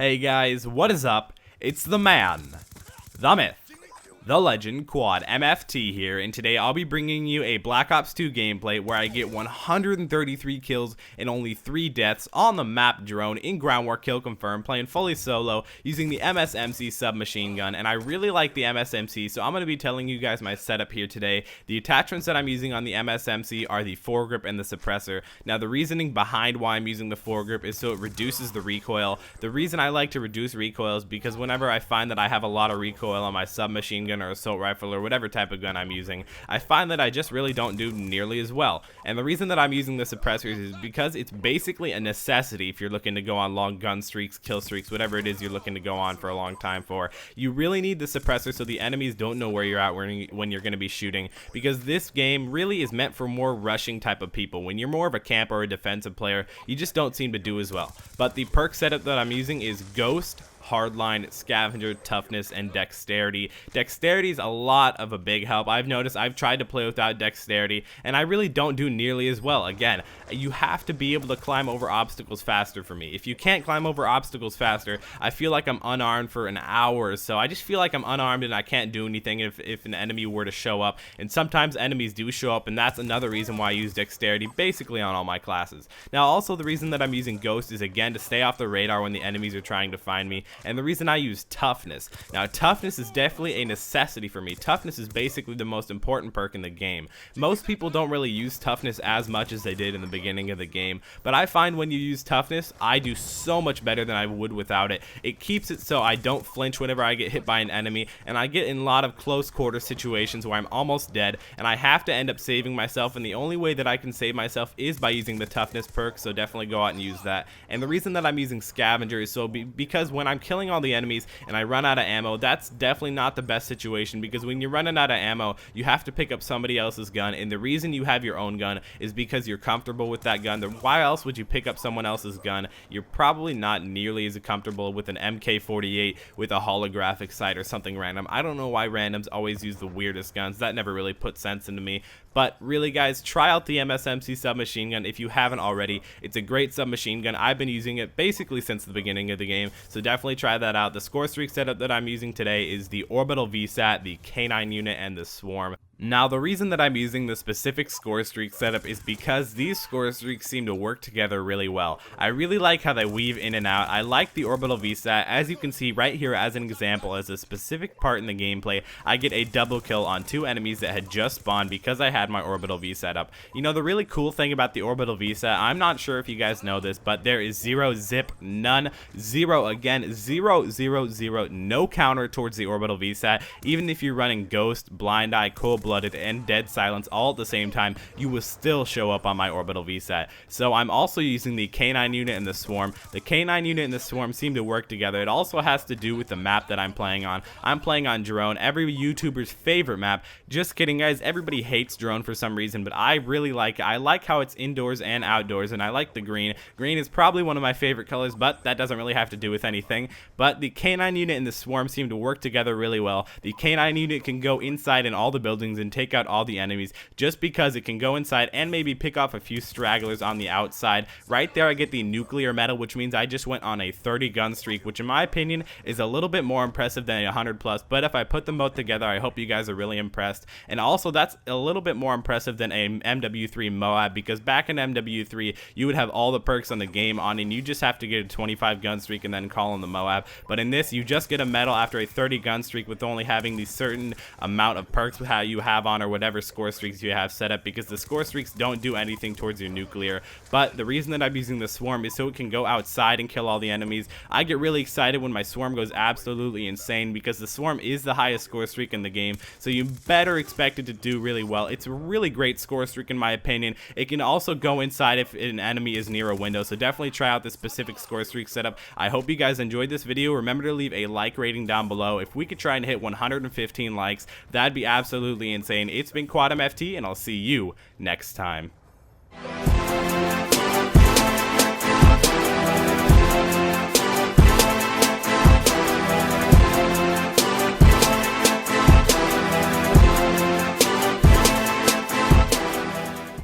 Hey guys, what is up? It's the man, the myth, the legend, Quad MFT here, and today I'll be bringing you a Black Ops 2 gameplay where I get 133 kills and only 3 deaths on the map Drone in Ground War Kill Confirm, playing fully solo using the MSMC submachine gun, and I really like the MSMC, so I'm going to be telling you guys my setup here today. The attachments that I'm using on the MSMC are the Foregrip and the suppressor. Now the reasoning behind why I'm using the Foregrip is so it reduces the recoil. The reason I like to reduce recoil is because whenever I find that I have a lot of recoil on my submachine gun or assault rifle or whatever type of gun I'm using, I find that I just really don't do nearly as well. And the reason that I'm using the suppressors is because it's basically a necessity if you're looking to go on long gun streaks, kill streaks, whatever it is you're looking to go on for a long time for. You really need the suppressor so the enemies don't know where you're at when you're going to be shooting, because this game really is meant for more rushing type of people. When you're more of a camp or a defensive player, you just don't seem to do as well. But the perk setup that I'm using is Ghost, Hardline, Scavenger, Toughness, and Dexterity. Dexterity is a lot of a big help. I've noticed I've tried to play without Dexterity, and I really don't do nearly as well. Again, you have to be able to climb over obstacles faster for me. If you can't climb over obstacles faster, I feel like I'm unarmed for an hour or so. I just feel like I'm unarmed and I can't do anything if an enemy were to show up, and sometimes enemies do show up, and that's another reason why I use Dexterity basically on all my classes. Now also the reason that I'm using Ghost is again to stay off the radar when the enemies are trying to find me. And the reason I use Toughness. Now, Toughness is definitely a necessity for me. Toughness is basically the most important perk in the game. Most people don't really use Toughness as much as they did in the beginning of the game, but I find when you use Toughness, I do so much better than I would without it. It keeps it so I don't flinch whenever I get hit by an enemy, and I get in a lot of close quarter situations where I'm almost dead, and I have to end up saving myself, and the only way that I can save myself is by using the Toughness perk, so definitely go out and use that. And the reason that I'm using Scavenger is because when I'm killing all the enemies and I run out of ammo, that's definitely not the best situation, because when you're running out of ammo, you have to pick up somebody else's gun, and the reason you have your own gun is because you're comfortable with that gun. Why else would you pick up someone else's gun? You're probably not nearly as comfortable with an MK48 with a holographic sight or something random. I don't know why randoms always use the weirdest guns. That never really put sense into me. But really guys, try out the MSMC submachine gun if you haven't already. It's a great submachine gun. I've been using it basically since the beginning of the game, so definitely try that out. The Scorestreaks setup that I'm using today is the Orbital VSAT, the K9 unit, and the Swarm. Now the reason that I'm using the specific Scorestreak setup is because these Scorestreaks seem to work together really well. I really like how they weave in and out. I like the Orbital VSAT. As you can see right here as an example, as a specific part in the gameplay, I get a double kill on 2 enemies that had just spawned because I had my Orbital VSAT up. You know, the really cool thing about the Orbital VSAT, I'm not sure if you guys know this, but there is 0 zip, none, 0, again, 0, 0, 0, no counter towards the Orbital VSAT. Even if you're running Ghost, Blind Eye, Cold-Blooded, and Dead Silence all at the same time, you will still show up on my Orbital VSAT. So I'm also using the K9 unit and the Swarm. The K9 unit and the Swarm seem to work together. It also has to do with the map that I'm playing on. I'm playing on Drone, every YouTuber's favorite map. Just kidding guys, everybody hates Drone for some reason, but I really like it. I like how it's indoors and outdoors, and I like the green. Green is probably one of my favorite colors, but that doesn't really have to do with anything. But the K9 unit and the Swarm seem to work together really well. The K9 unit can go inside in all the buildings and take out all the enemies just because it can go inside and maybe pick off a few stragglers on the outside. Right there I get the nuclear medal, which means I just went on a 30 gun streak, which in my opinion is a little bit more impressive than a 100 plus, but if I put them both together, I hope you guys are really impressed. And also that's a little bit more impressive than a MW3 Moab, because back in MW3 you would have all the perks on the game on and you just have to get a 25 gun streak and then call on the Moab. But in this you just get a medal after a 30 gun streak with only having the certain amount of perks how you have on or whatever Scorestreaks you have set up, because the Scorestreaks don't do anything towards your nuclear. But the reason that I'm using the Swarm is so it can go outside and kill all the enemies. I get really excited when my Swarm goes absolutely insane, because the Swarm is the highest Scorestreak in the game, so you better expect it to do really well. It's a really great Scorestreak in my opinion. It can also go inside if an enemy is near a window, so definitely try out the specific Scorestreak setup. I hope you guys enjoyed this video. Remember to leave a like rating down below. If we could try and hit 115 likes, that'd be absolutely insane. It's been Quad MFT, and I'll see you next time.